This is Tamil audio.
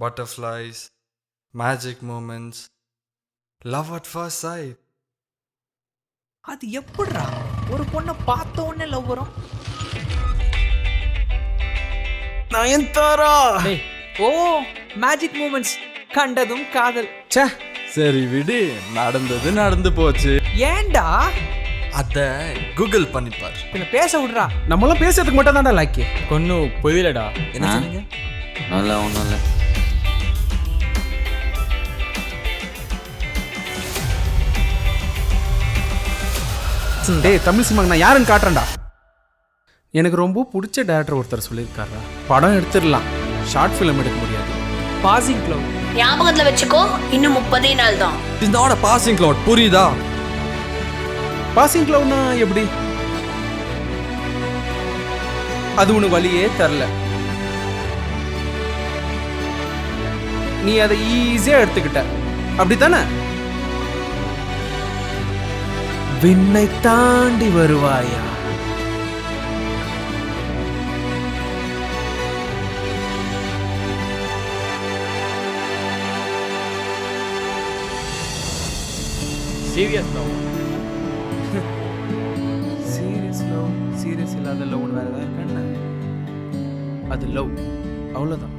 butterflies, magic moments, love at first sight. அது எப்படிடா ஒரு பொண்ணை பார்த்த உடனே லவ் வரும்? நயன்தாரா. டேய், ஓ மேஜிக் மூமெண்ட்ஸ், கண்டதும் காதல். ச்சே, சரி விடு, நடந்தது நடந்து போச்சு. ஏன்டா அத கூகுள் பண்ணிப்பார். பின்ன பேச விடுறா. நம்மளாம் பேசுறதுக்கு மட்டும் தான்டா லாக்கி. ஒன்றும் புரியலடா. என்ன சொன்னீங்க? நல்லா ஒன்றும் இல்லை. டேய் தமிழ் சினிமாக்கு நான் யாருன்னு காட்டுறேன்டா. எனக்கு ரொம்ப பிடிச்ச டேரக்டர் ஒருத்தர் சொல்லியிருக்காரா, படம் எடுத்துடலாம், ஷார்ட் ஃபிலிம் எடுக்க முடியாது. பாசிங் க்ளவுட் ஞாபகத்துல வச்சுக்கோ, இன்னும் 30 நாள் தான். இதோட பாசிங் கிளவுட் புரியுதா? பாசிங் கிளவுட்னா எப்படி? அது உனக்கு வழியே தரல, நீ அதை ஈஸியா எடுத்துக்கிட்ட, அப்படித்தானே? Vinnai Thaandi Varuvaaya? Serious love. Serious love, serious இல்லாத லவ் வேற ஏதாவது இருக்கா? அது லவ், அவ்வளோதான்.